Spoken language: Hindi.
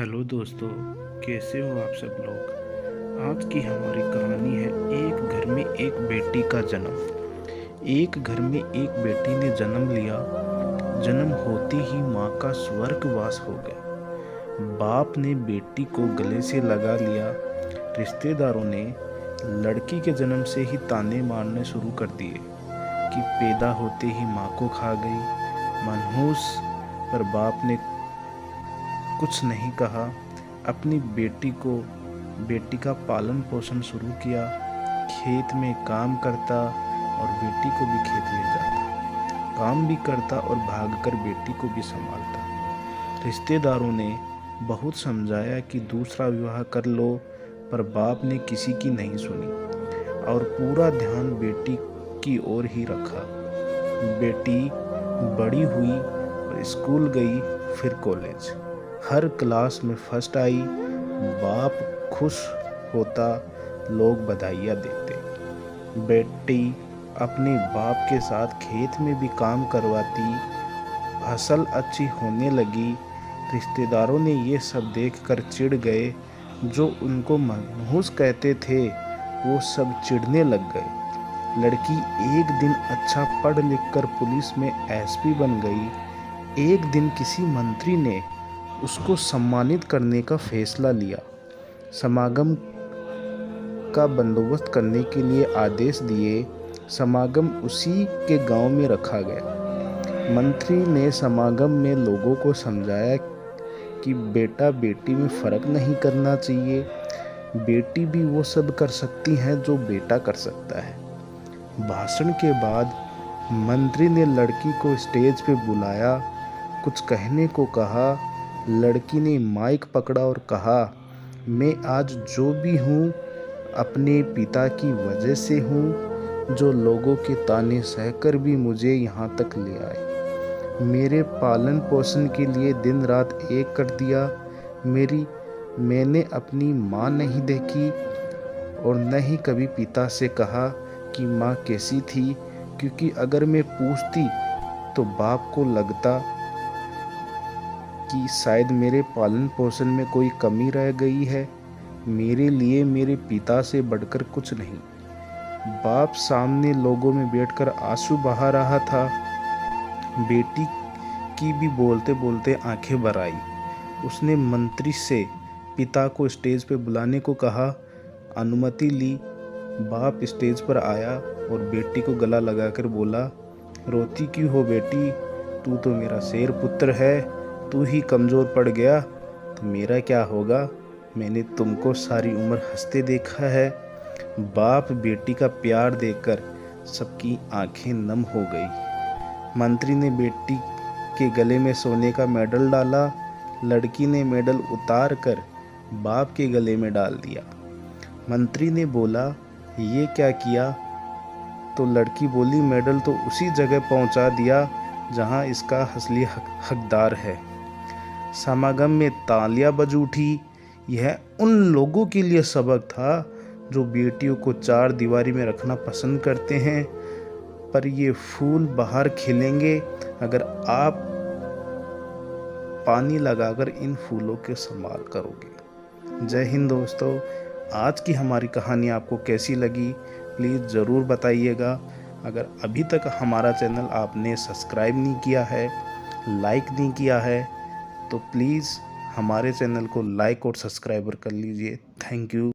हेलो दोस्तों, कैसे हो आप सब लोग। आज की हमारी कहानी है एक घर में एक बेटी का जन्म। एक घर में एक बेटी ने जन्म लिया। जन्म होते ही माँ का स्वर्गवास हो गया। बाप ने बेटी को गले से लगा लिया। रिश्तेदारों ने लड़की के जन्म से ही ताने मारने शुरू कर दिए कि पैदा होते ही माँ को खा गई। मनहूस पर बाप ने कुछ नहीं कहा। अपनी बेटी का पालन पोषण शुरू किया। खेत में काम करता और बेटी को भी खेत ले जाता। काम भी करता और भागकर बेटी को भी संभालता। रिश्तेदारों ने बहुत समझाया कि दूसरा विवाह कर लो, पर बाप ने किसी की नहीं सुनी और पूरा ध्यान बेटी की ओर ही रखा। बेटी बड़ी हुई और स्कूल गई, फिर कॉलेज। हर क्लास में फर्स्ट आई। बाप खुश होता, लोग बधाइयाँ देते। बेटी अपने बाप के साथ खेत में भी काम करवाती। फसल अच्छी होने लगी। रिश्तेदारों ने ये सब देखकर चिढ़ गए। जो उनको मनहूस कहते थे वो सब चिढ़ने लग गए। लड़की एक दिन अच्छा पढ़ लिख कर पुलिस में एसपी बन गई। एक दिन किसी मंत्री ने उसको सम्मानित करने का फैसला लिया। समागम का बंदोबस्त करने के लिए आदेश दिए। समागम उसी के गांव में रखा गया। मंत्री ने समागम में लोगों को समझाया कि बेटा बेटी में फ़र्क नहीं करना चाहिए। बेटी भी वो सब कर सकती हैं जो बेटा कर सकता है। भाषण के बाद मंत्री ने लड़की को स्टेज पे बुलाया, कुछ कहने को कहा। लड़की ने माइक पकड़ा और कहा, मैं आज जो भी हूँ अपने पिता की वजह से हूँ, जो लोगों के ताने सहकर भी मुझे यहाँ तक ले आए। मेरे पालन पोषण के लिए दिन रात एक कर दिया। मैंने अपनी माँ नहीं देखी और न ही कभी पिता से कहा कि माँ कैसी थी, क्योंकि अगर मैं पूछती तो बाप को लगता कि शायद मेरे पालन पोषण में कोई कमी रह गई है। मेरे लिए मेरे पिता से बढ़कर कुछ नहीं। बाप सामने लोगों में बैठकर आंसू बहा रहा था। बेटी की भी बोलते बोलते आंखें भर आई। उसने मंत्री से पिता को स्टेज पर बुलाने को कहा। अनुमति ली। बाप स्टेज पर आया और बेटी को गला लगाकर बोला, रोती क्यों हो बेटी, तू तो मेरा शेर पुत्र है। तू ही कमज़ोर पड़ गया तो मेरा क्या होगा। मैंने तुमको सारी उम्र हंसते देखा है। बाप बेटी का प्यार देखकर सबकी आंखें नम हो गई। मंत्री ने बेटी के गले में सोने का मेडल डाला। लड़की ने मेडल उतार कर बाप के गले में डाल दिया। मंत्री ने बोला, ये क्या किया। तो लड़की बोली, मेडल तो उसी जगह पहुंचा दिया जहां इसका असली हकदार है। समागम में तालियां बज उठी। यह उन लोगों के लिए सबक था जो बेटियों को चार दीवारी में रखना पसंद करते हैं, पर ये फूल बाहर खिलेंगे अगर आप पानी लगाकर इन फूलों के संभाल करोगे। जय हिंद दोस्तों। आज की हमारी कहानी आपको कैसी लगी प्लीज़ ज़रूर बताइएगा। अगर अभी तक हमारा चैनल आपने सब्सक्राइब नहीं किया है, लाइक नहीं किया है, तो प्लीज़ हमारे चैनल को लाइक और सब्सक्राइबर कर लीजिए। Thank you.